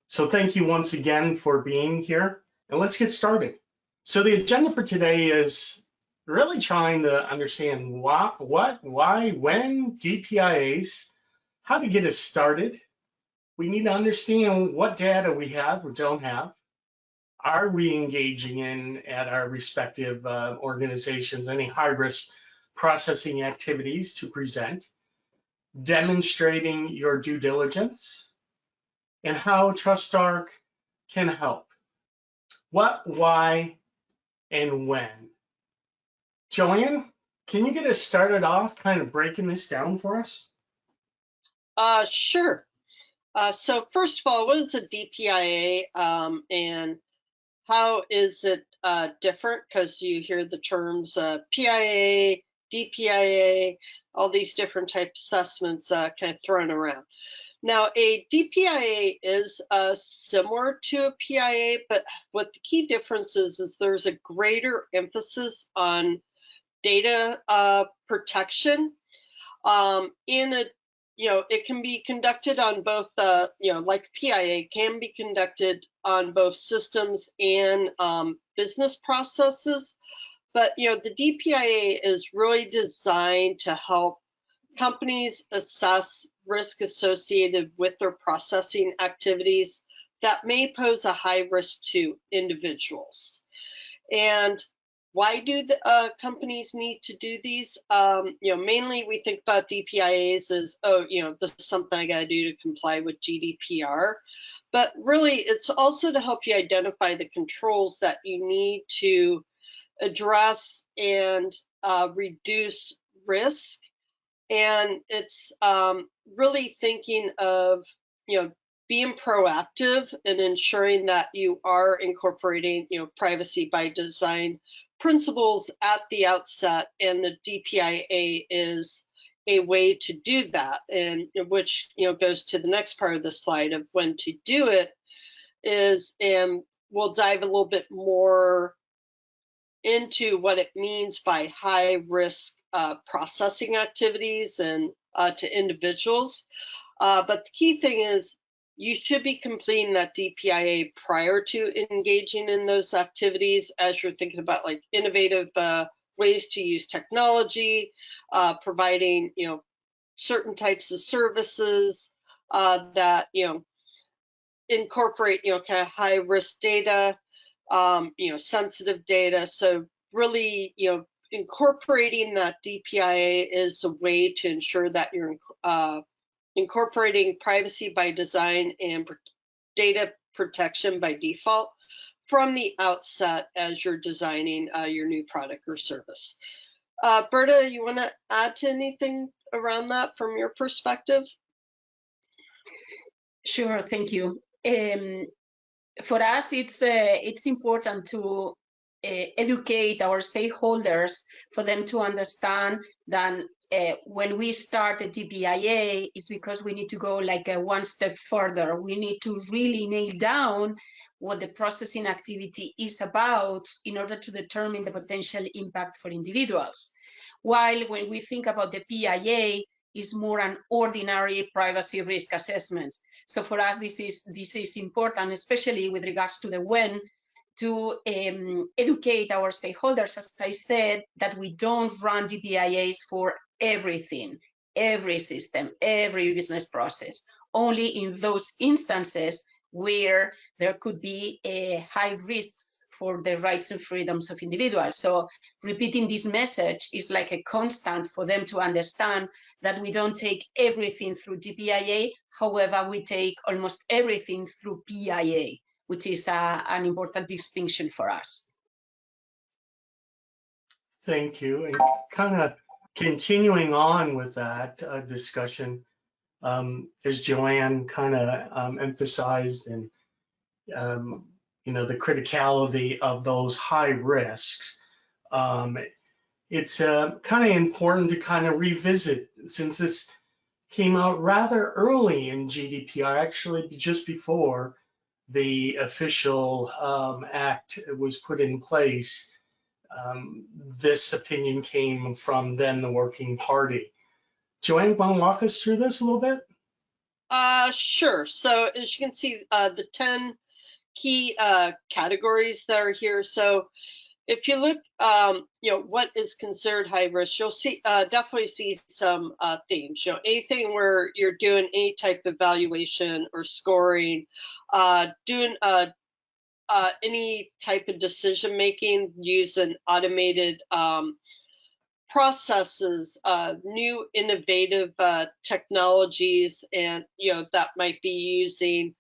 So thank you once again for being here, and let's get started. So the agenda for today is really trying to understand what, why, when, DPIAs, how to get us started. We need to understand what data we have or don't have. Are we engaging in, at our respective organizations, any high-risk processing activities to present, demonstrating your due diligence, and how TrustArc can help. What, why, and when. Joanne, can you get us started off kind of breaking this down for us? Sure. So first of all, what is a DPIA and how is it different? Because you hear the terms PIA, DPIA, all these different type assessments kind of thrown around. Now, a DPIA is similar to a PIA, but what the key difference is there's a greater emphasis on data protection. It can be conducted on both, like PIA can be conducted on both systems and business processes. But, the DPIA is really designed to help companies assess risk associated with their processing activities that may pose a high risk to individuals. And why do the companies need to do these? Mainly we think about DPIAs as, this is something I got to do to comply with GDPR. But really, it's also to help you identify the controls that you need to address and reduce risk. And it's really thinking of, being proactive and ensuring that you are incorporating, privacy by design principles at the outset, and the DPIA is a way to do that, and which goes to the next part of the slide of when to do it is, and we'll dive a little bit more into what it means by high risk processing activities and to individuals. But the key thing is you should be completing that DPIA prior to engaging in those activities as you're thinking about like innovative ways to use technology, providing certain types of services that incorporate kind of high risk data, sensitive data. So really incorporating that DPIA is a way to ensure that you're incorporating privacy by design and data protection by default from the outset as you're designing your new product or service. Berta, you want to add to anything around that from your perspective? Sure, thank you. For us, it's important to educate our stakeholders for them to understand that when we start a DPIA, it's because we need to go like one step further. We need to really nail down what the processing activity is about in order to determine the potential impact for individuals. While when we think about the PIA, is more an ordinary privacy risk assessment. So for us, this is important, especially with regards to the when, to educate our stakeholders, as I said, that we don't run DPIAs for everything, every system, every business process, only in those instances where there could be high risks for the rights and freedoms of individuals. So repeating this message is like a constant for them to understand that we don't take everything through DPIA, however, we take almost everything through PIA, which is an important distinction for us. Thank you. And kind of continuing on with that discussion, as Joanne kind of emphasized, and the criticality of those high risks, it's kind of important to kind of revisit, since this came out rather early in GDPR, actually just before the official act was put in place. This opinion came from then the working party. Joanne, want to walk us through this a little bit? Sure. So as you can see, the 10 key categories that are here. So if you look, what is considered high risk, you'll see definitely see some themes. Anything where you're doing any type of evaluation or scoring, doing any type of decision making using automated processes, new innovative technologies, and that might be using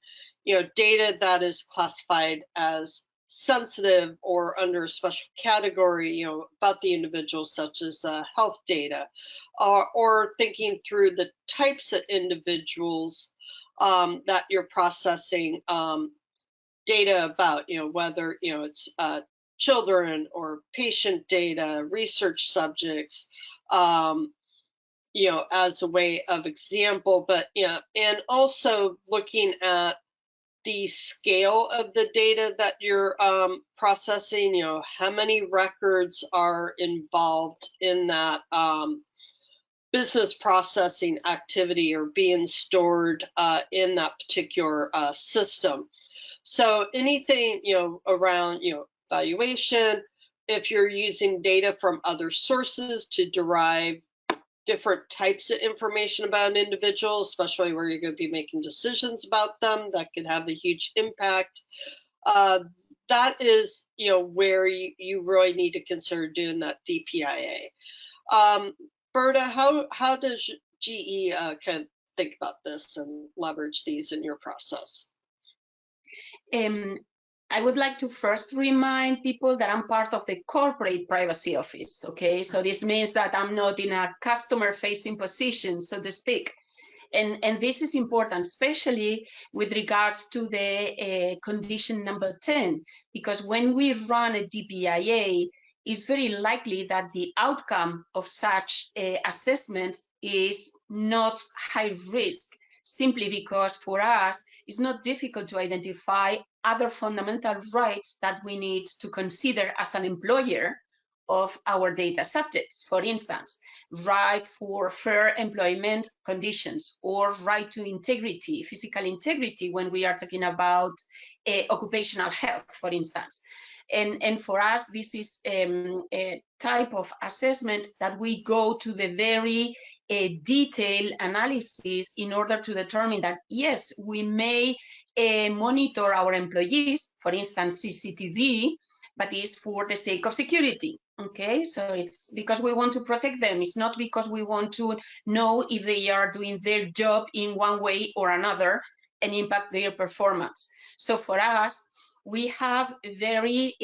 data that is classified as sensitive or under a special category, about the individual, such as health data, or thinking through the types of individuals that you're processing data about, whether it's children or patient data, research subjects, as a way of example, but and also looking at the scale of the data that you're processing, how many records are involved in that business processing activity or being stored in that particular system. So anything, around, valuation, if you're using data from other sources to derive different types of information about an individual, especially where you're going to be making decisions about them, that could have a huge impact. That is, where you really need to consider doing that DPIA. Berta, how does GE kind of think about this and leverage these in your process? I would like to first remind people that I'm part of the corporate privacy office, okay? So this means that I'm not in a customer-facing position, so to speak. And this is important, especially with regards to the condition number 10, because when we run a DPIA, it's very likely that the outcome of such assessment is not high risk, simply because for us, it's not difficult to identify other fundamental rights that we need to consider as an employer of our data subjects. For instance, right for fair employment conditions, or right to integrity, physical integrity, when we are talking about occupational health, for instance. And for us, this is a type of assessment that we go to the very detailed analysis in order to determine that, yes, we may monitor our employees, for instance, CCTV, but it's for the sake of security, okay? So it's because we want to protect them. It's not because we want to know if they are doing their job in one way or another and impact their performance. So for us, we have very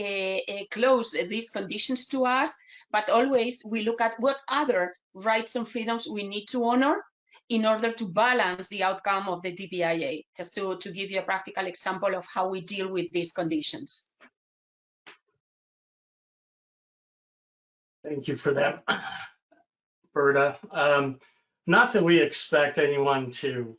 close these conditions to us, but always we look at what other rights and freedoms we need to honor in order to balance the outcome of the DPIA, just to give you a practical example of how we deal with these conditions. Thank you for that, Berta. Not that we expect anyone to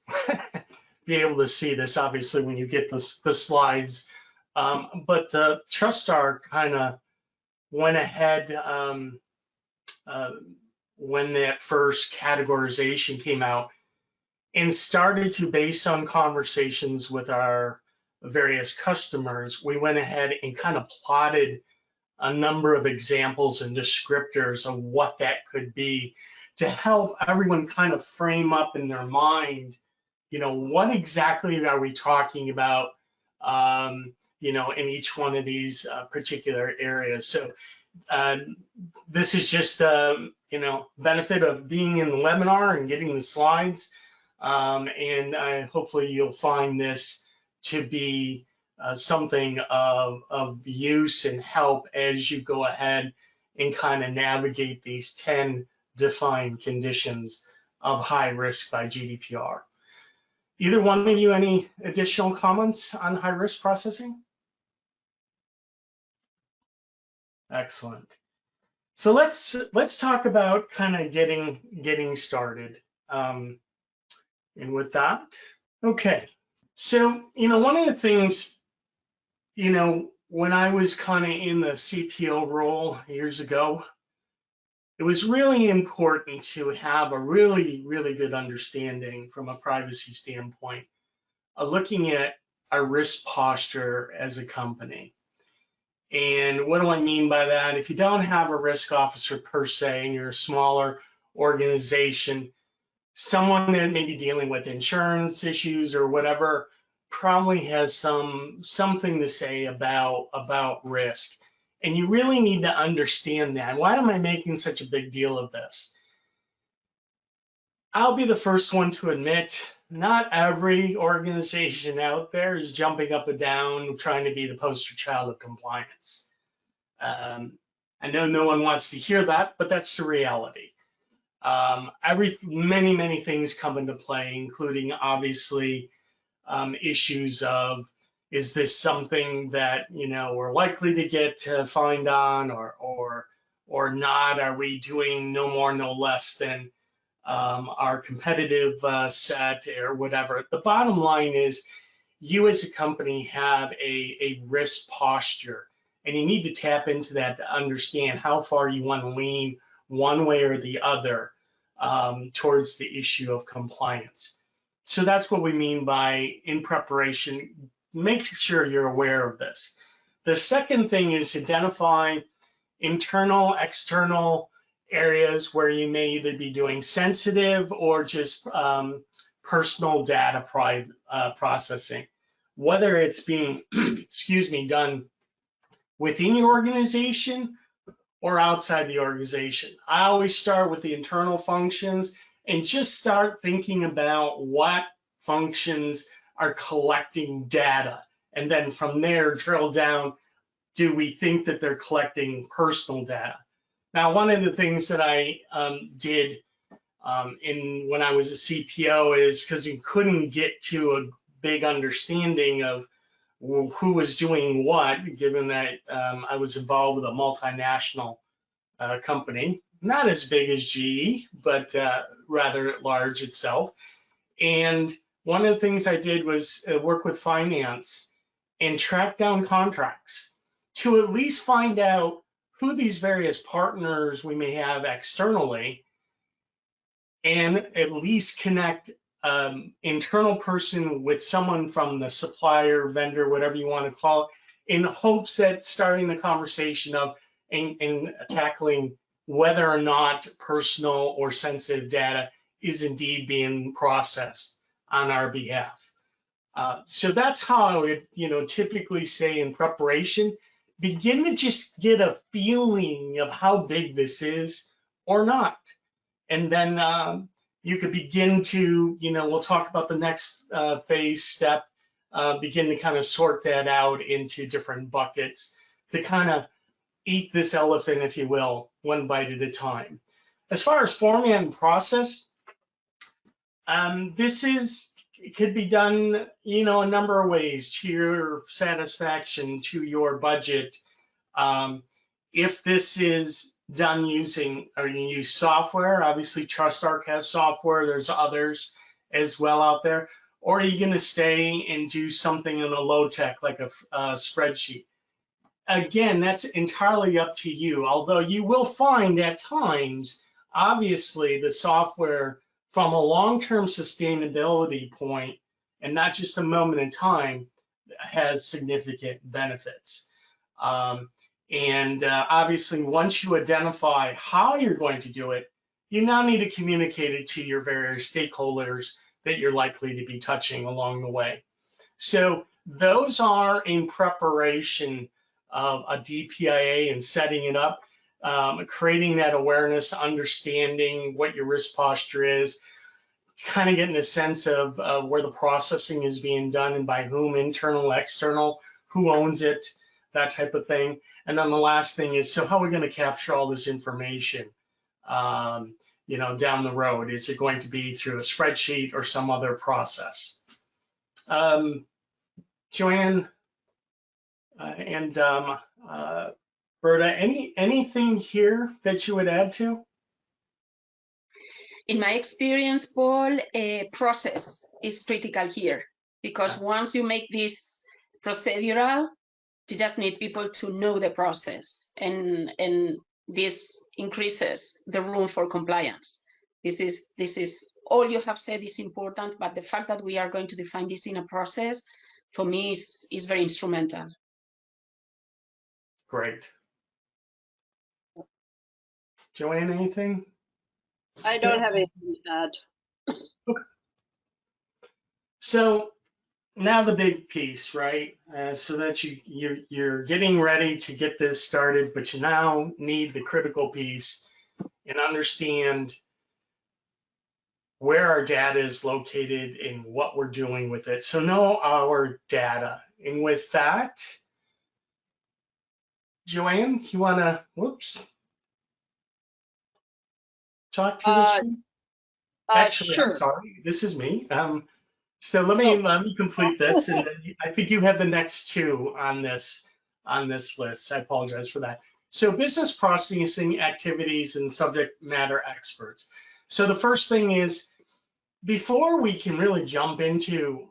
be able to see this, obviously, when you get the slides, but the TrustArc kind of went ahead when that first categorization came out and started to, based on conversations with our various customers, we went ahead and kind of plotted a number of examples and descriptors of what that could be to help everyone kind of frame up in their mind, what exactly are we talking about, in each one of these particular areas. So this is just, benefit of being in the webinar and getting the slides. And hopefully you'll find this to be something of use and help as you go ahead and kind of navigate these 10 defined conditions of high risk by GDPR. Either one of you, any additional comments on high risk processing? Excellent. So let's talk about kind of getting started. And with that, okay. So, one of the things, when I was kind of in the CPO role years ago, it was really important to have a really, really good understanding from a privacy standpoint of looking at our risk posture as a company. And what do I mean by that? If you don't have a risk officer per se, and you're a smaller organization, someone that may be dealing with insurance issues or whatever probably has something to say about risk. And you really need to understand that. Why am I making such a big deal of this? I'll be the first one to admit, not every organization out there is jumping up and down trying to be the poster child of compliance. I know no one wants to hear that, but that's the reality. Many things come into play, including obviously issues of, is this something that we're likely to get fined on, or not? Are we doing no more, no less than our competitive set or whatever? The bottom line is, you as a company have a risk posture, and you need to tap into that to understand how far you want to lean one way or the other towards the issue of compliance. So that's what we mean by, in preparation, make sure you're aware of this. The second thing is identify internal, external areas where you may either be doing sensitive or just personal data processing, whether it's being done within your organization or outside the organization. I always start with the internal functions and just start thinking about what functions are collecting data, and then from there drill down, do we think that they're collecting personal data? Now, one of the things that I did when I was a CPO is, because you couldn't get to a big understanding of who was doing what, given that I was involved with a multinational company, not as big as GE, but rather large itself. And one of the things I did was work with finance and track down contracts to at least find out who these various partners we may have externally, and at least connect internal person with someone from the supplier, vendor, whatever you want to call it, in hopes that starting the conversation of and tackling whether or not personal or sensitive data is indeed being processed on our behalf. So that's how I would, typically say in preparation, begin to just get a feeling of how big this is or not. And then you could begin to, we'll talk about the next phase step, begin to kind of sort that out into different buckets to kind of eat this elephant, if you will, one bite at a time. As far as format and process, it could be done, a number of ways to your satisfaction, to your budget. If this is done using, or you use software, obviously TrustArc has software, there's others as well out there, or are you going to stay and do something in a low tech like a spreadsheet? Again, that's entirely up to you, although you will find at times, obviously, the software from a long-term sustainability point, and not just a moment in time, has significant benefits. Obviously, once you identify how you're going to do it, you now need to communicate it to your various stakeholders that you're likely to be touching along the way. So those are in preparation of a DPIA and setting it up, creating that awareness, understanding what your risk posture is, kind of getting a sense of where the processing is being done and by whom, internal, external, who owns it, that type of thing. And then the last thing is, so how are we going to capture all this information, down the road? Is it going to be through a spreadsheet or some other process? Joanne and Berta, anything here that you would add to? In my experience, Paul, process is critical here, because once you make this procedural, you just need people to know the process, and this increases the room for compliance. This is all you have said is important, but the fact that we are going to define this in a process, for me, is very instrumental. Great. Joanne, anything? I don't have anything to add. Okay. So now the big piece, right? So that you're getting ready to get this started, but you now need the critical piece and understand where our data is located and what we're doing with it. So know our data. And with that, Joanne, you wanna, talk to this one? Actually, Sure. I'm sorry, this is me. So let me complete this, and then I think you have the next two on this list. I apologize for that. So business processing activities and subject matter experts. So the first thing is, before we can really jump into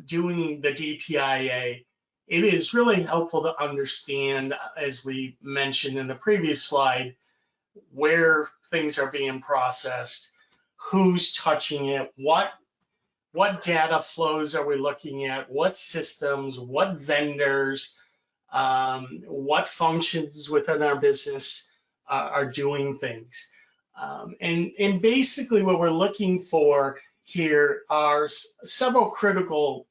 doing the DPIA, it is really helpful to understand, as we mentioned in the previous slide, where things are being processed, who's touching it, what data flows are we looking at, what systems, what vendors, what functions within our business are doing things. And basically what we're looking for here are several critical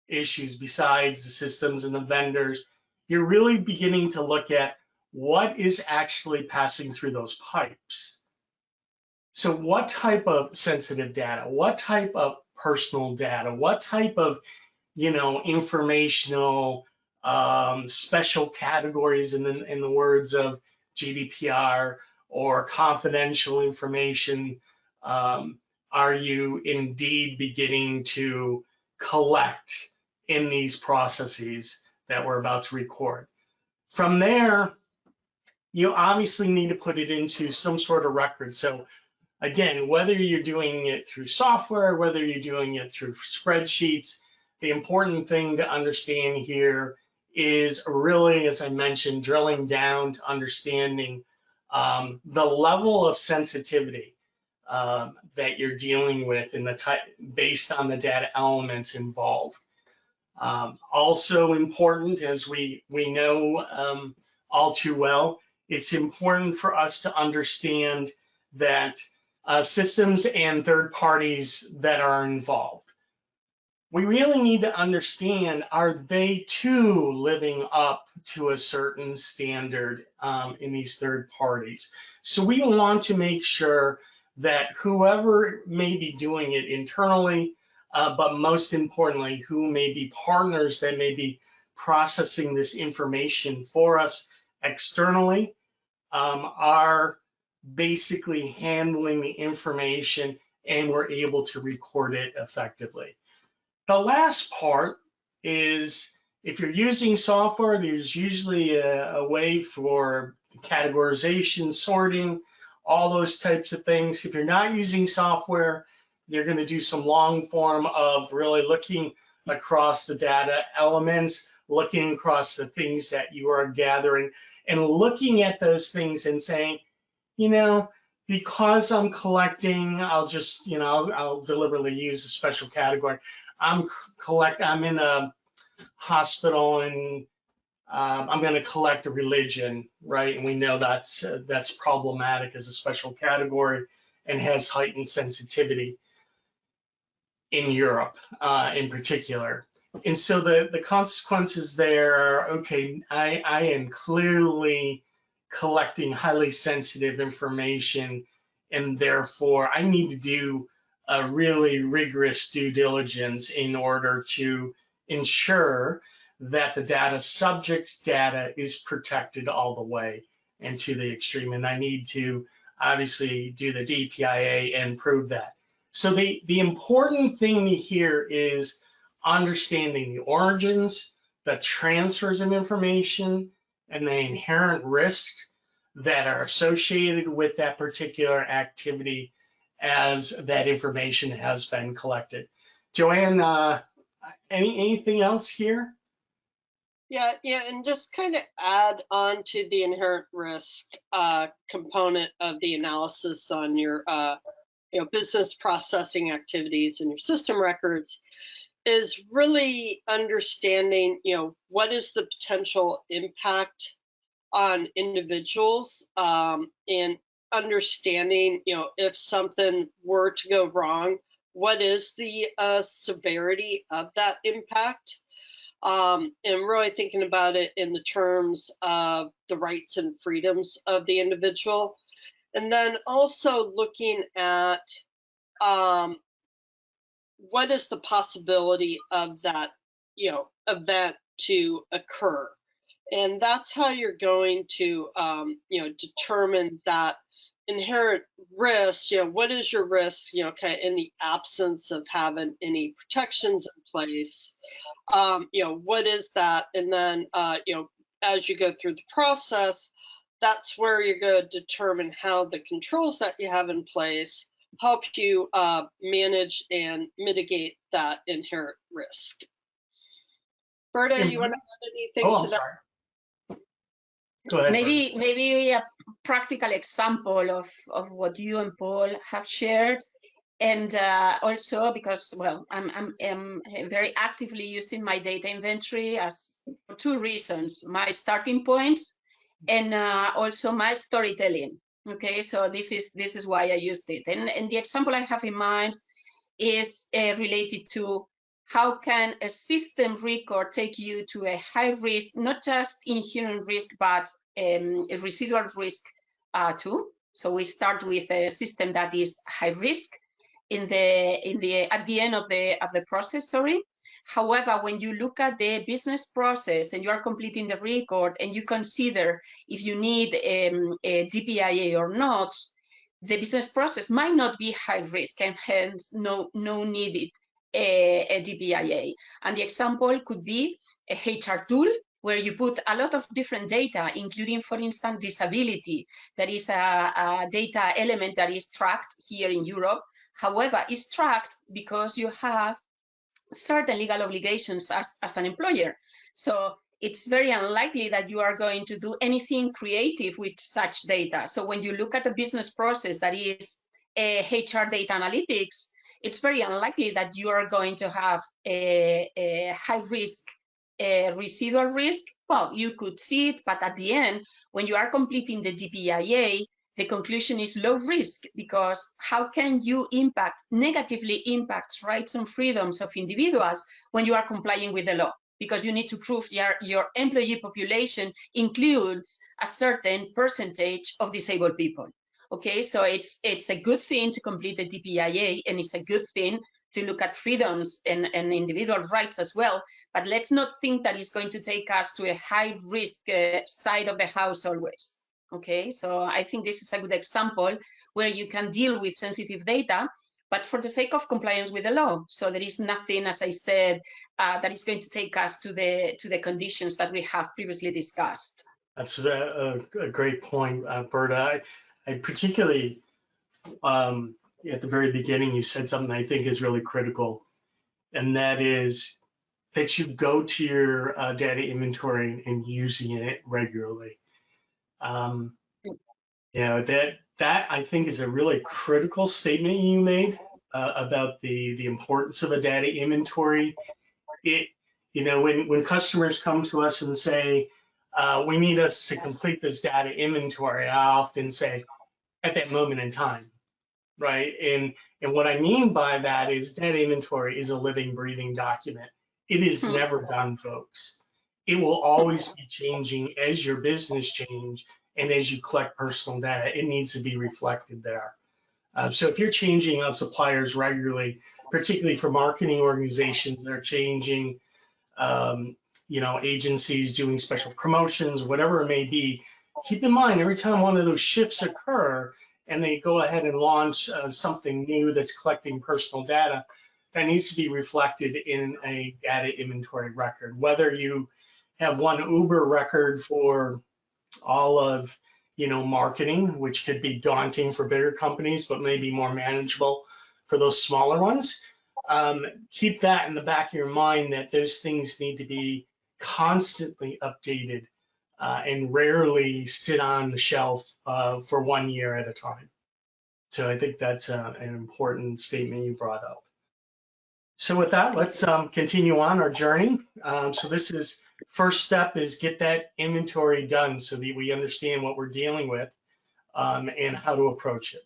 issues besides the systems and the vendors. You're really beginning to look at what is actually passing through those pipes. So what type of sensitive data, what type of personal data, what type of, informational special categories in the words of GDPR or confidential information are you indeed beginning to collect in these processes that we're about to record? From there, you obviously need to put it into some sort of record. So again, whether you're doing it through software, whether you're doing it through spreadsheets, the important thing to understand here is really, as I mentioned, drilling down to understanding the level of sensitivity that you're dealing with and the type based on the data elements involved. Also important, as we know all too well, it's important for us to understand that systems and third parties that are involved. We really need to understand, are they too living up to a certain standard in these third parties? So we want to make sure that whoever may be doing it internally, but most importantly, who may be partners that may be processing this information for us externally, are basically handling the information and we're able to record it effectively. The last part is, if you're using software, there's usually a way for categorization, sorting, all those types of things. If you're not using software, you're going to do some long form of really looking across the data elements, looking across the things that you are gathering, and looking at those things and saying, because I'm collecting, I'll just, I'll deliberately use a special category. I'm in a hospital and I'm going to collect a religion, right? And we know that's problematic as a special category and has heightened sensitivity in Europe in particular. And so the consequences there are, okay, I am clearly collecting highly sensitive information, and therefore I need to do a really rigorous due diligence in order to ensure that the data subject data is protected all the way and to the extreme. And I need to obviously do the DPIA and prove that. So the important thing here is understanding the origins, the transfers of information, and the inherent risks that are associated with that particular activity as that information has been collected. Joanne, anything else here? Yeah, and just kind of add on to the inherent risk component of the analysis on your business processing activities and your system records is really understanding, what is the potential impact on individuals, and understanding, if something were to go wrong, what is the severity of that impact, and really thinking about it in the terms of the rights and freedoms of the individual. And then also looking at what is the possibility of that, event to occur. And that's how you're going to, determine that inherent risk. What is your risk, in the absence of having any protections in place? What is that? And then, as you go through the process, that's where you're going to determine how the controls that you have in place help you manage and mitigate that inherent risk. Berta, you want to add anything to that? Sorry. Go ahead. Maybe a practical example of what you and Paul have shared, and also because, well, I'm very actively using my data inventory as for two reasons: my starting point and also my storytelling. Okay, so this is why I used it. And the example I have in mind is related to how can a system record take you to a high risk, not just inherent risk, but a residual risk too. So we start with a system that is high risk at the end of the process. Sorry. However, when you look at the business process and you are completing the record and you consider if you need a DPIA or not, the business process might not be high risk and hence no needed a DPIA. And the example could be a HR tool where you put a lot of different data, including, for instance, disability. That is a data element that is tracked here in Europe. However, it's tracked because you have certain legal obligations as an employer. So it's very unlikely that you are going to do anything creative with such data. So when you look at a business process that is HR data analytics, it's very unlikely that you are going to have a high risk, residual risk. Well, you could see it, but at the end, when you are completing the DPIA, the conclusion is low risk, because how can you negatively impact rights and freedoms of individuals when you are complying with the law? Because you need to prove your employee population includes a certain percentage of disabled people. Okay, so it's a good thing to complete the DPIA, and it's a good thing to look at freedoms and individual rights as well. But let's not think that it's going to take us to a high risk side of the house always. Okay, so I think this is a good example where you can deal with sensitive data, but for the sake of compliance with the law. So there is nothing, as I said, that is going to take us to the conditions that we have previously discussed. That's a great point, Berta. I particularly, at the very beginning, you said something I think is really critical, and that is that you go to your data inventory and using it regularly. That I think is a really critical statement you made about the importance of a data inventory. When customers come to us and say, we need us to complete this data inventory, I often say, at that moment in time, right? And what I mean by that is data inventory is a living, breathing document. It is never done, folks. It will always be changing as your business change and as you collect personal data. It needs to be reflected there. So if you're changing on suppliers regularly, particularly for marketing organizations that are changing, agencies doing special promotions, whatever it may be, keep in mind every time one of those shifts occur and they go ahead and launch something new that's collecting personal data, that needs to be reflected in a data inventory record. Whether you have one Uber record for all of marketing, which could be daunting for bigger companies, but maybe more manageable for those smaller ones. Keep that in the back of your mind, that those things need to be constantly updated and rarely sit on the shelf for 1 year at a time. So I think that's an important statement you brought up. So with that, let's continue on our journey. So this is, first step is get that inventory done so that we understand what we're dealing with and how to approach it.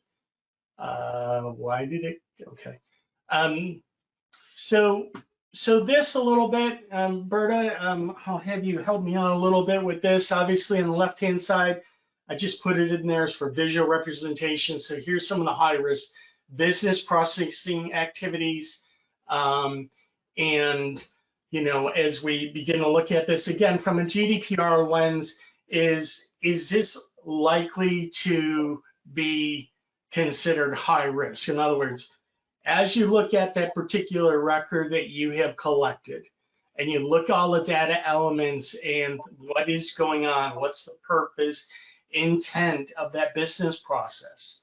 Why did it, okay. So this a little bit, Berta, I'll have you help me out a little bit with this. Obviously on the left-hand side, I just put it in there as for visual representation. So here's some of the high-risk business processing activities. And, you know, as we begin to look at this again from a GDPR lens, is this likely to be considered high risk? In other words, as you look at that particular record that you have collected and you look at all the data elements and what is going on, what's the purpose, intent of that business process,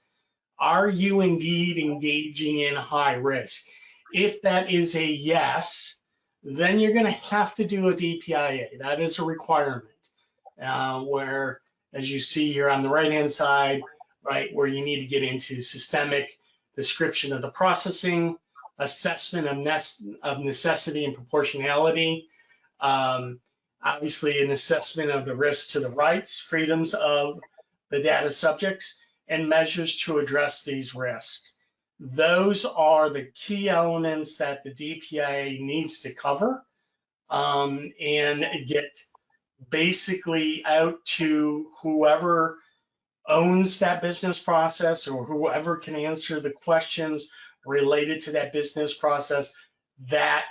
are you indeed engaging in high risk? If that is a yes, then you're going to have to do a DPIA. That is a requirement. Where, as you see here on the right-hand side, right, where you need to get into systemic description of the processing, assessment of necessity and proportionality, obviously an assessment of the risk to the rights, freedoms of the data subjects, and measures to address these risks. Those are the key elements that the DPIA needs to cover and get basically out to whoever owns that business process or whoever can answer the questions related to that business process. That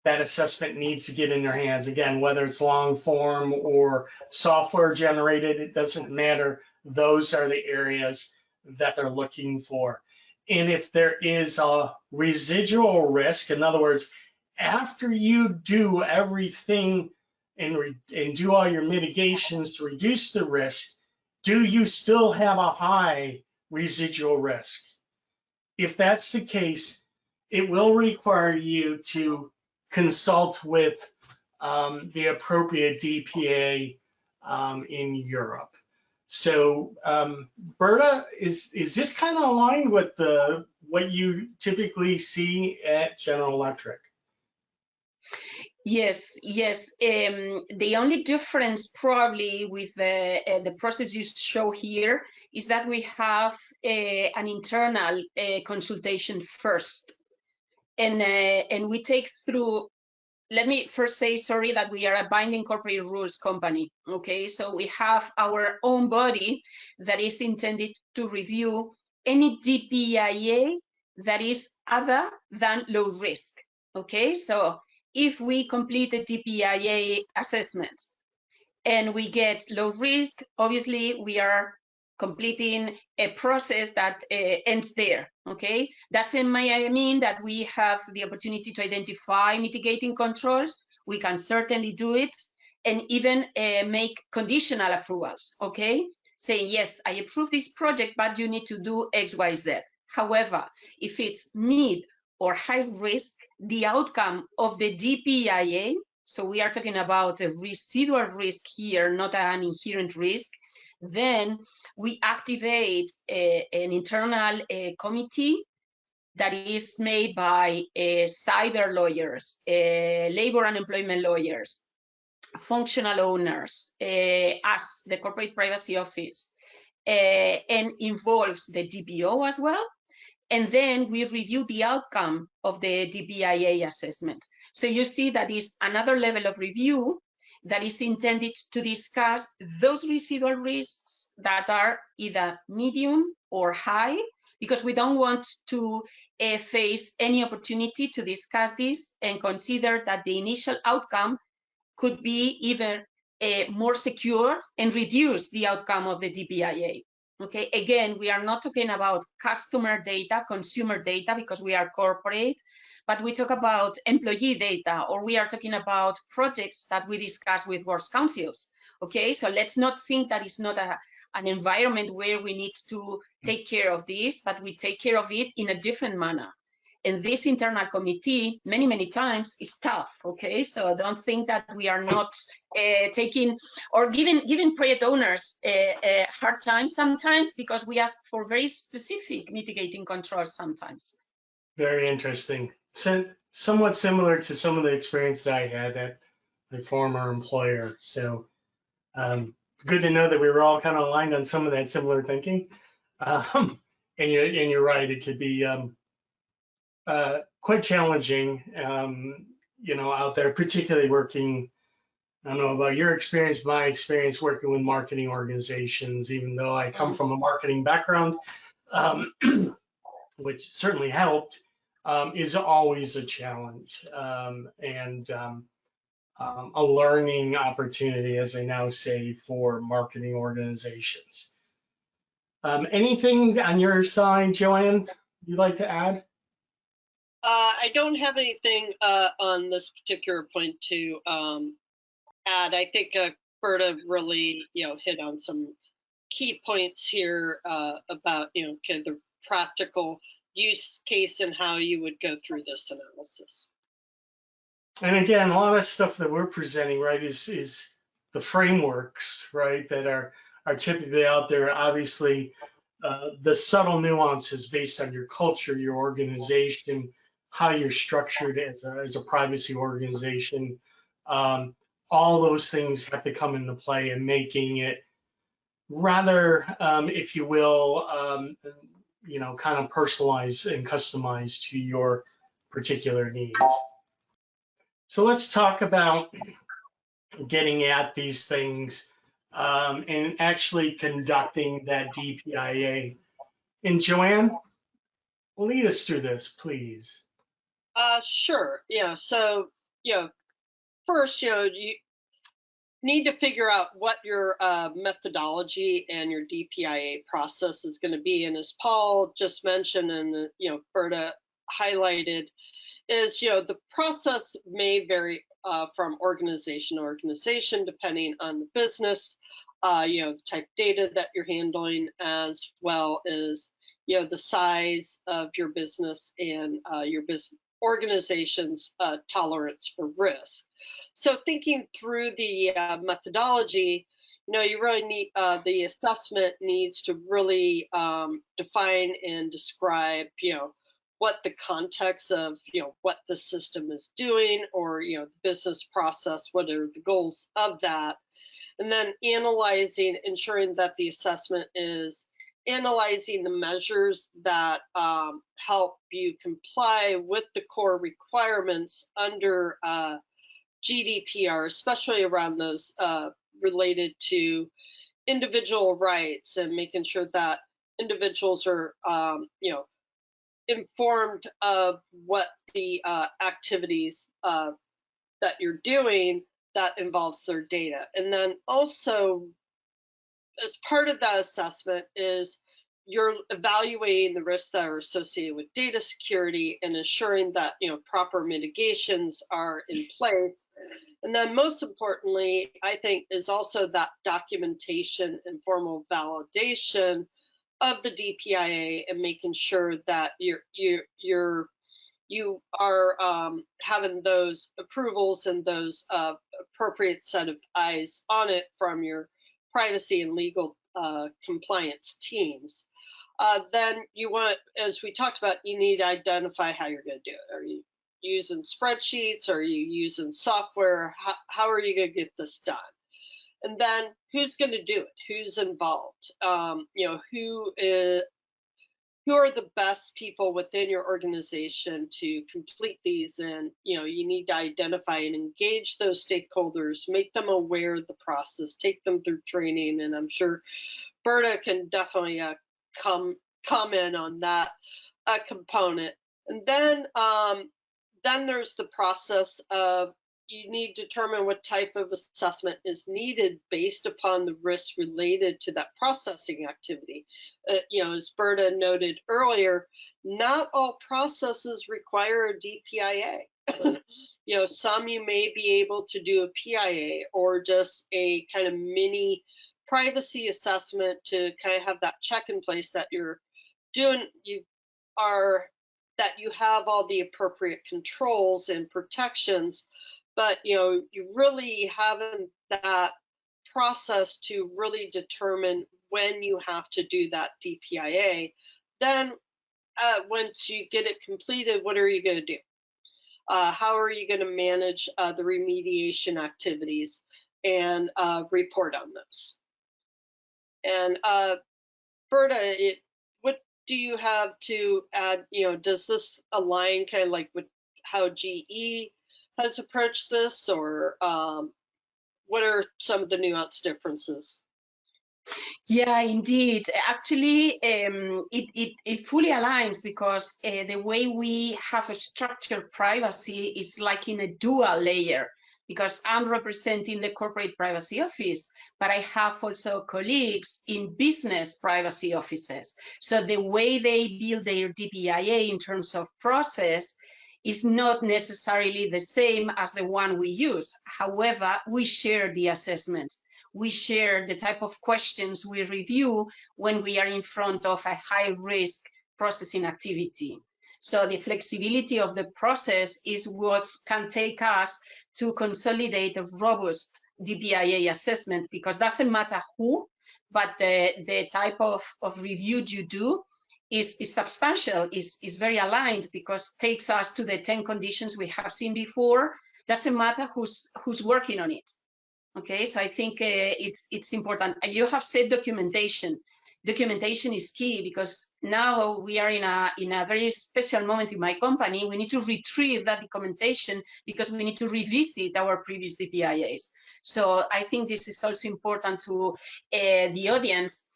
assessment needs to get in their hands. Again, whether it's long form or software generated, it doesn't matter. Those are the areas that they're looking for. And if there is a residual risk, in other words, after you do everything and do all your mitigations to reduce the risk, do you still have a high residual risk? If that's the case, it will require you to consult with the appropriate DPA in Europe. So Berta, is this kind of aligned with what you typically see at General Electric? Yes. The only difference probably with the process you show here is that we have an internal consultation first, and we take through. Let me first say, sorry, that we are a binding corporate rules company, okay? So we have our own body that is intended to review any DPIA that is other than low risk, okay? So if we complete the DPIA assessments and we get low risk, obviously we are completing a process that ends there, okay? Doesn't mean that we have the opportunity to identify mitigating controls. We can certainly do it and even make conditional approvals, okay? Saying, yes, I approve this project, but you need to do X, Y, Z. However, if it's mid or high risk, the outcome of the DPIA, so we are talking about a residual risk here, not an inherent risk, then we activate an internal committee that is made by cyber lawyers, labor and employment lawyers, functional owners, us, the Corporate Privacy Office, and involves the DPO as well. And then we review the outcome of the DPIA assessment. So you see that is another level of review that is intended to discuss those residual risks that are either medium or high, because we don't want to face any opportunity to discuss this and consider that the initial outcome could be even more secure and reduce the outcome of the DPIA. Okay, again, we are not talking about customer data, consumer data, because we are corporate, but we talk about employee data, or we are talking about projects that we discuss with works councils. Okay, so let's not think that it's not an environment where we need to take care of this, but we take care of it in a different manner. And this internal committee, many times, is tough. Okay, so don't think that we are not taking or giving project owners a hard time sometimes, because we ask for very specific mitigating controls sometimes. Very interesting. So, somewhat similar to some of the experience that I had at my former employer. So good to know that we were all kind of aligned on some of that similar thinking. And you're right, it could be quite challenging, out there, particularly working. I don't know about your experience, my experience working with marketing organizations, even though I come from a marketing background, which certainly helped, is always a challenge and a learning opportunity, as I now say, for marketing organizations. Anything on your side, Joanne, you'd like to add? I don't have anything on this particular point to add. I think Berta really, hit on some key points here about, kind of the practical use case and how you would go through this analysis. And again, a lot of stuff that we're presenting, right, is the frameworks, right, that are typically out there. Obviously, the subtle nuances based on your culture, your organization, how you're structured as a privacy organization. All those things have to come into play in making it rather, if you will, kind of personalized and customized to your particular needs. So let's talk about getting at these things and actually conducting that DPIA. And Joanne, lead us through this, please. Sure. So, first, you need to figure out what your methodology and your DPIA process is going to be. And as Paul just mentioned and, Berta highlighted, is, the process may vary from organization to organization, depending on the business, the type of data that you're handling, as well as, the size of your business and your business organization's tolerance for risk. So thinking through the methodology, you really need, the assessment needs to really define and describe, what the context of, what the system is doing, or, the business process, what are the goals of that. And then analyzing, ensuring that the assessment is analyzing the measures that help you comply with the core requirements under GDPR, especially around those related to individual rights, and making sure that individuals are, informed of what the activities that you're doing that involves their data. And then also, as part of that assessment, is you're evaluating the risks that are associated with data security and ensuring that proper mitigations are in place. And then most importantly, I think, is also that documentation and formal validation of the DPIA, and making sure that you are having those approvals and those appropriate set of eyes on it from your privacy and legal compliance teams. Then you want, as we talked about, you need to identify how you're going to do it. Are you using spreadsheets? Are you using software? How are you going to get this done? And then who's going to do it? Who's involved? Who are the best people within your organization to complete these? And you need to identify and engage those stakeholders, make them aware of the process, take them through training. And I'm sure Berta can definitely comment on that component. And then there's the process of, you need to determine what type of assessment is needed based upon the risks related to that processing activity. As Berta noted earlier, not all processes require a DPIA. Some you may be able to do a PIA or just a kind of mini privacy assessment to kind of have that check in place that you're doing, that you have all the appropriate controls and protections, but you really haven't that process to really determine when you have to do that DPIA, then once you get it completed, what are you going to do? How are you going to manage the remediation activities and report on those? And Berta, what do you have to add? Does this align kind of like with how GE has approached this, or what are some of the nuanced differences? Yeah, indeed. Actually, it fully aligns because the way we have a structured privacy is like in a dual layer, because I'm representing the corporate privacy office, but I have also colleagues in business privacy offices. So the way they build their DPIA in terms of process is not necessarily the same as the one we use. However, we share the assessments. We share the type of questions we review when we are in front of a high-risk processing activity. So the flexibility of the process is what can take us to consolidate a robust DPIA assessment, because it doesn't matter who, but the type of review you do is substantial, is very aligned, because it takes us to the 10 conditions we have seen before. Doesn't matter who's working on it. Okay, so I think it's important. And you have said documentation. Documentation is key, because now we are in a very special moment in my company. We need to retrieve that documentation because we need to revisit our previous DPIAs. So I think this is also important to the audience,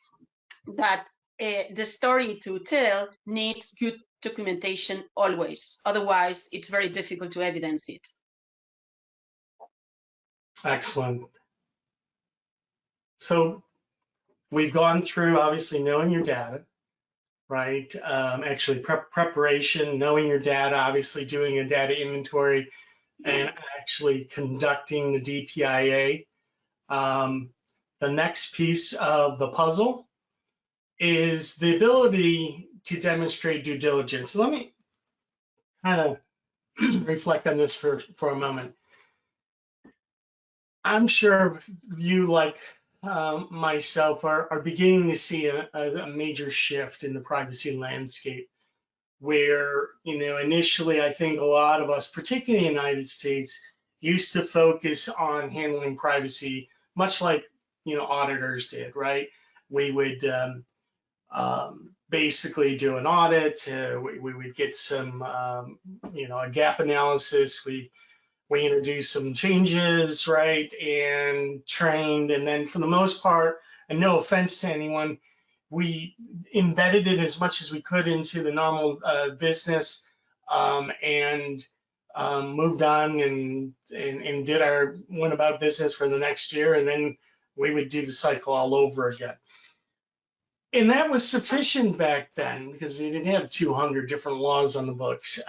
that the story to tell needs good documentation always. Otherwise, it's very difficult to evidence it. Excellent. So we've gone through, obviously, knowing your data, right? Actually, preparation, knowing your data, obviously doing a data inventory, and actually conducting the DPIA. The next piece of the puzzle is the ability to demonstrate due diligence. Let me kind of reflect on this for a moment. I'm sure you, like myself, are beginning to see a major shift in the privacy landscape, where, initially I think a lot of us, particularly in the United States, used to focus on handling privacy, much like, auditors did, right? We would basically do an audit, we would get some, a gap analysis, we introduced some changes, right, and trained, and then for the most part, and no offense to anyone, we embedded it as much as we could into the normal business, and moved on and went about business for the next year, and then we would do the cycle all over again. And that was sufficient back then, because you didn't have 200 different laws on the books.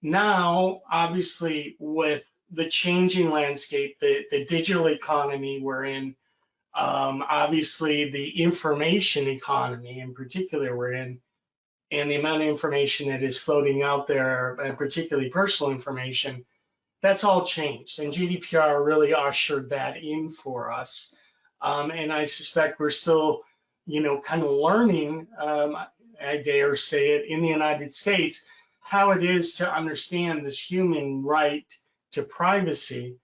Now, obviously, with the changing landscape, the digital economy we're in, obviously the information economy in particular we're in, and the amount of information that is floating out there, and particularly personal information, that's all changed. And GDPR really ushered that in for us. And I suspect we're still, kind of learning, I dare say it, in the United States, how it is to understand this human right to privacy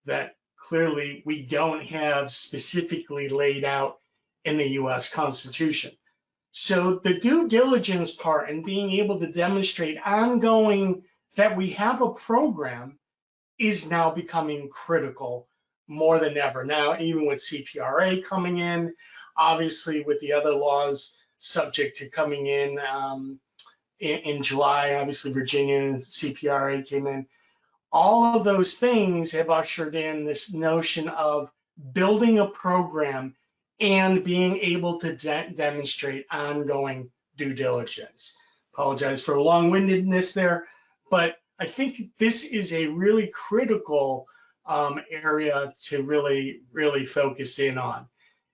that clearly we don't have specifically laid out in the US Constitution. So the due diligence part and being able to demonstrate ongoing that we have a program is now becoming critical more than ever. Now, even with CPRA coming in, obviously with the other laws subject to coming in July, obviously Virginia and CPRA came in. All of those things have ushered in this notion of building a program and being able to demonstrate ongoing due diligence. Apologize for long-windedness there, but I think this is a really critical area to really focus in on.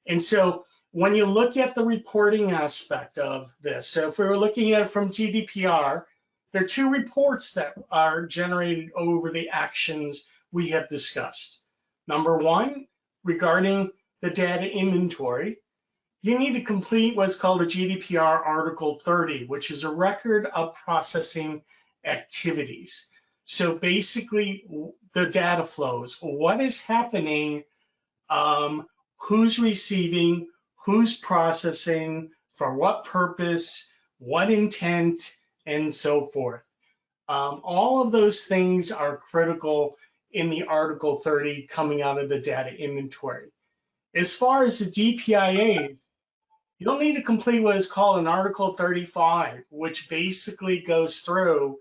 And so when you look at the reporting aspect of this, so if we were looking at it from GDPR, there are two reports that are generated over the actions we have discussed. Number one, regarding the data inventory, you need to complete what's called a GDPR Article 30, which is a record of processing activities. So basically, the data flows, what is happening, who's receiving, who's processing, for what purpose, what intent, and so forth. All of those things are critical in the Article 30 coming out of the data inventory. As far as the DPIAs, you'll need to complete what is called an Article 35, which basically goes through,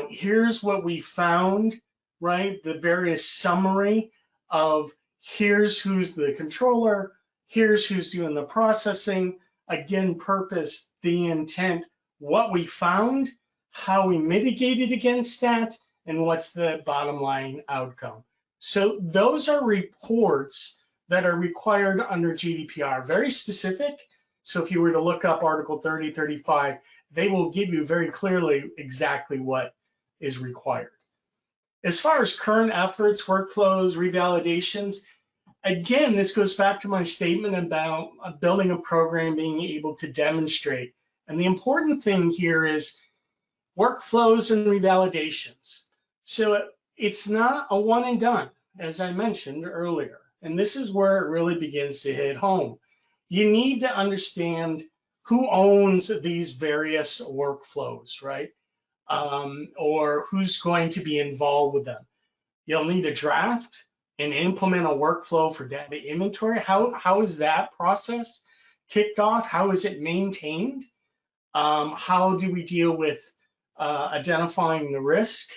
here's what we found, right? The various summary of here's who's the controller, here's who's doing the processing, again, purpose, the intent, what we found, how we mitigated against that, and what's the bottom line outcome. So those are reports that are required under GDPR, very specific. So if you were to look up Article 30, 35, they will give you very clearly exactly what is required. As far as current efforts, workflows, revalidations, again, this goes back to my statement about building a program, being able to demonstrate. And the important thing here is workflows and revalidations. So it's not a one and done, as I mentioned earlier. And this is where it really begins to hit home. You need to understand who owns these various workflows, right? Or who's going to be involved with them. You'll need to draft and implement a workflow for data inventory. How is that process kicked off? How is it maintained? How do we deal with identifying the risk?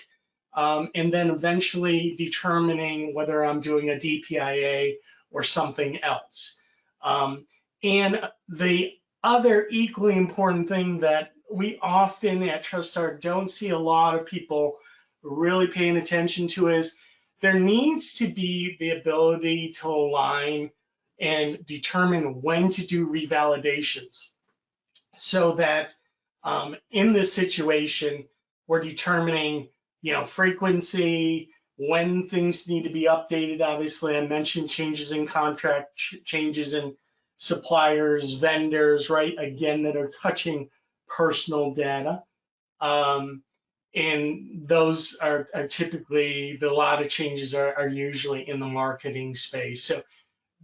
And then eventually determining whether I'm doing a DPIA or something else. And the other equally important thing that we often at TrustArc don't see a lot of people really paying attention to is there needs to be the ability to align and determine when to do revalidations, so that in this situation, we're determining frequency, when things need to be updated. Obviously, I mentioned changes in contract, changes in suppliers, vendors, right? Again, that are touching personal data. And those are typically, a lot of changes are usually in the marketing space. So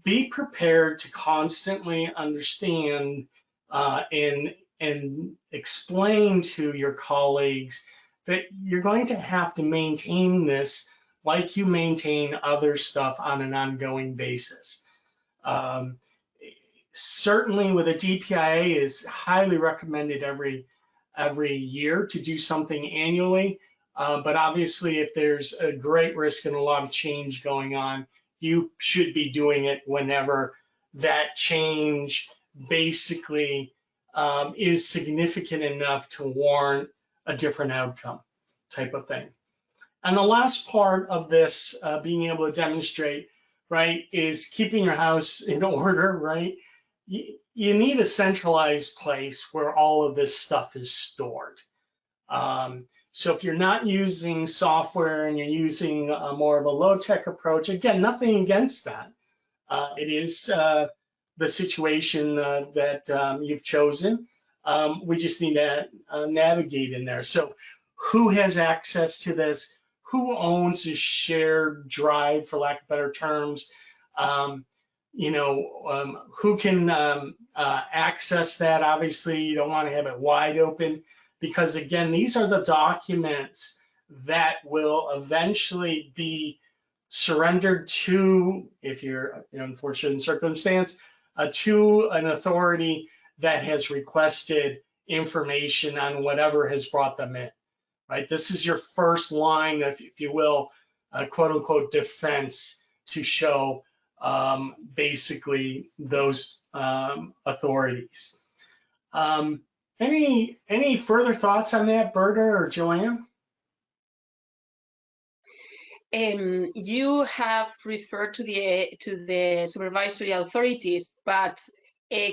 be prepared to constantly understand and explain to your colleagues that you're going to have to maintain this like you maintain other stuff on an ongoing basis. Certainly with a DPIA is highly recommended every year to do something annually, but obviously if there's a great risk and a lot of change going on, you should be doing it whenever that change basically is significant enough to warrant a different outcome type of thing. And the last part of this, being able to demonstrate, right, is keeping your house in order, right? You need a centralized place where all of this stuff is stored. So if you're not using software and you're using more of a low-tech approach, again, nothing against that. It is the situation that you've chosen. We just need to navigate in there. So who has access to this? Who owns this shared drive, for lack of better terms? Who can access that? Obviously, you don't want to have it wide open, because again, these are the documents that will eventually be surrendered to, if you're in an unfortunate circumstance, to an authority that has requested information on whatever has brought them in, right? This is your first line, if you will, quote unquote defense to show basically those authorities. Any further thoughts on that, Berta or Joanne? You have referred to the supervisory authorities, but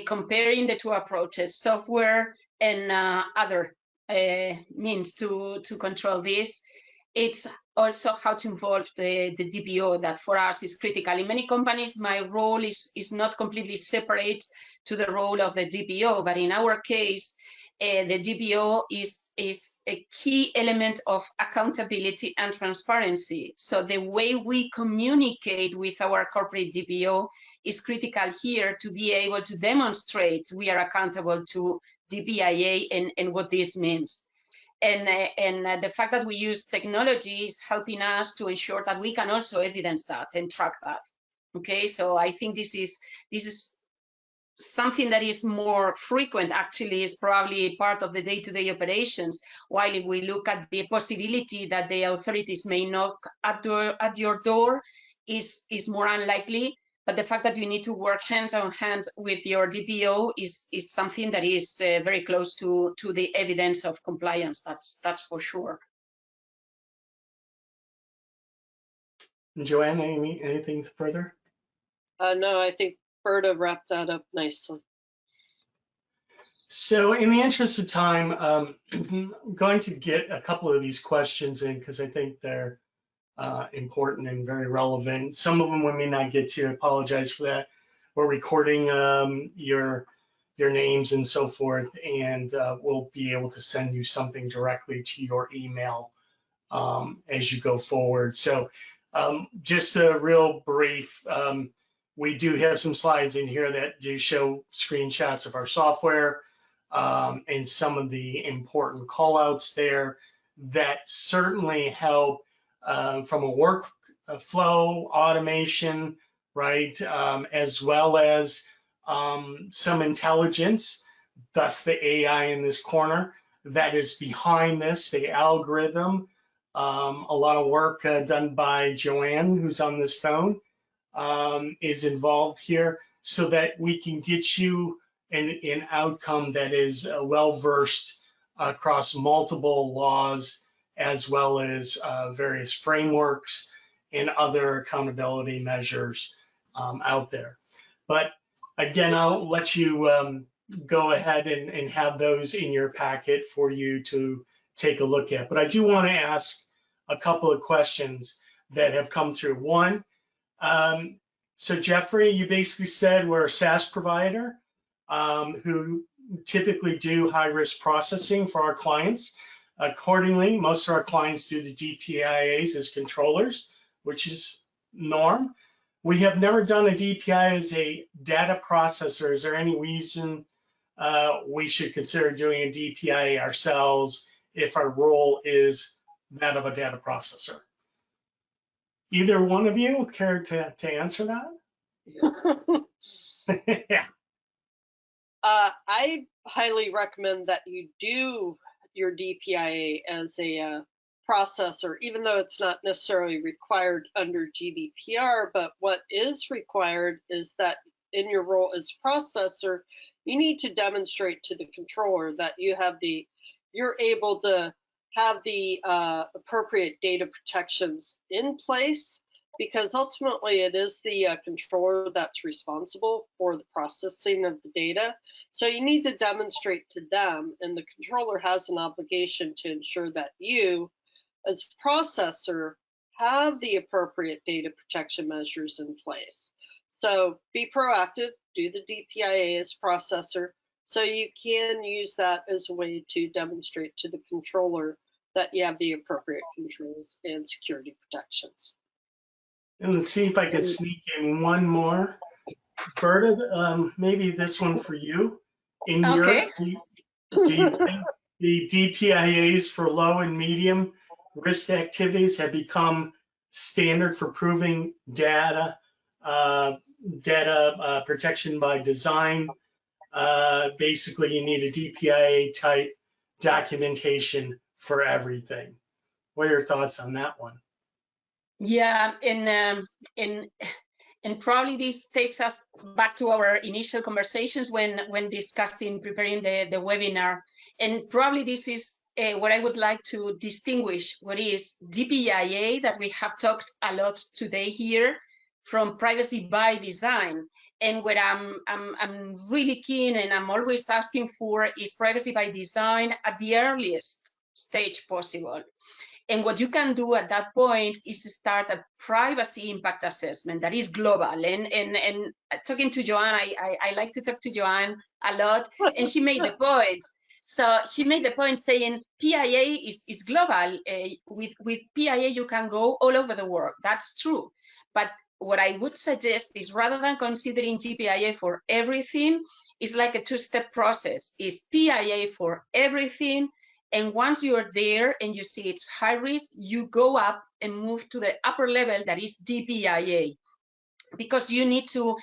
comparing the two approaches, software and other means to control this. It's also how to involve the DPO, that for us is critical. In many companies, my role is not completely separate to the role of the DPO, but in our case, the DPO is a key element of accountability and transparency. So the way we communicate with our corporate DPO is critical here to be able to demonstrate we are accountable to DPIA and what this means. And the fact that we use technology is helping us to ensure that we can also evidence that and track that. Okay, so I think this is something that is more frequent, actually, is probably part of the day-to-day operations, while if we look at the possibility that the authorities may knock at your door is more unlikely. But the fact that you need to work hand on hand with your DPO is something that is very close to the evidence of compliance. That's for sure. Joanne, anything further? No, I think Berta wrapped that up nicely. So in the interest of time, I'm going to get a couple of these questions in because I think they're important and very relevant. Some of them we may not get to. I apologize for that. We're recording your names and so forth, and we'll be able to send you something directly to your email as you go forward. So just a real brief, we do have some slides in here that do show screenshots of our software and some of the important callouts there that certainly help from a workflow automation, right, as well as some intelligence, thus the AI in this corner that is behind this, the algorithm. A lot of work done by Joanne, who's on this phone, is involved here so that we can get you an outcome that is well-versed across multiple laws as well as various frameworks and other accountability measures out there. But again, I'll let you go ahead and have those in your packet for you to take a look at. But I do want to ask a couple of questions that have come through. One, so Jeffrey, you basically said we're a SaaS provider who typically do high-risk processing for our clients. Accordingly, most of our clients do the DPIAs as controllers, which is norm. We have never done a DPI as a data processor. Is there any reason we should consider doing a DPIA ourselves if our role is that of a data processor? Either one of you care to answer that? Yeah. I highly recommend that you do your DPIA as a processor, even though it's not necessarily required under GDPR. But what is required is that in your role as processor, you need to demonstrate to the controller that you're able to have the appropriate data protections in place, because ultimately it is the controller that's responsible for the processing of the data. So you need to demonstrate to them, and the controller has an obligation to ensure that you, as processor, have the appropriate data protection measures in place. So be proactive, do the DPIA as processor, so you can use that as a way to demonstrate to the controller that you have the appropriate controls and security protections. And let's see if I can sneak in one more. Berta, maybe this one for you. In Okay. Europe, do you think the DPIAs for low and medium risk activities have become standard for proving data protection by design? Basically, you need a DPIA type documentation for everything. What are your thoughts on that one? Yeah, and probably this takes us back to our initial conversations when discussing preparing the webinar. And probably this is what I would like to distinguish what is DPIA that we have talked a lot today here from privacy by design. And what I'm really keen and I'm always asking for is privacy by design at the earliest stage possible. And what you can do at that point is start a privacy impact assessment that is global. And talking to Joanne, I like to talk to Joanne a lot, and she made the point. So she made the point saying PIA is global. With PIA, you can go all over the world. That's true. But what I would suggest is rather than considering GPIA for everything, it's like a two-step process. Is PIA for everything, and once you're there and you see it's high risk, you go up and move to the upper level, that is DPIA, because you need to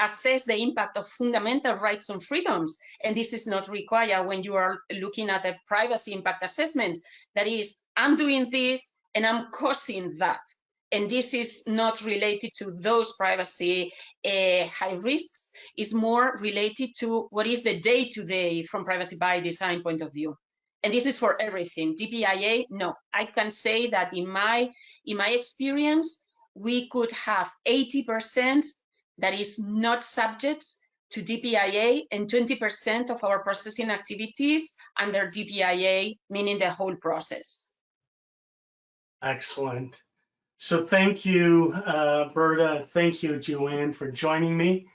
assess the impact of fundamental rights and freedoms. And this is not required when you are looking at a privacy impact assessment. That is, I'm doing this and I'm causing that. And this is not related to those privacy high risks. It's more related to what is the day-to-day from privacy by design point of view. And this is for everything. DPIA, no. I can say that in my experience, we could have 80% that is not subject to DPIA and 20% of our processing activities under DPIA, meaning the whole process. Excellent. So thank you, Berta. Thank you, Joanne, for joining me.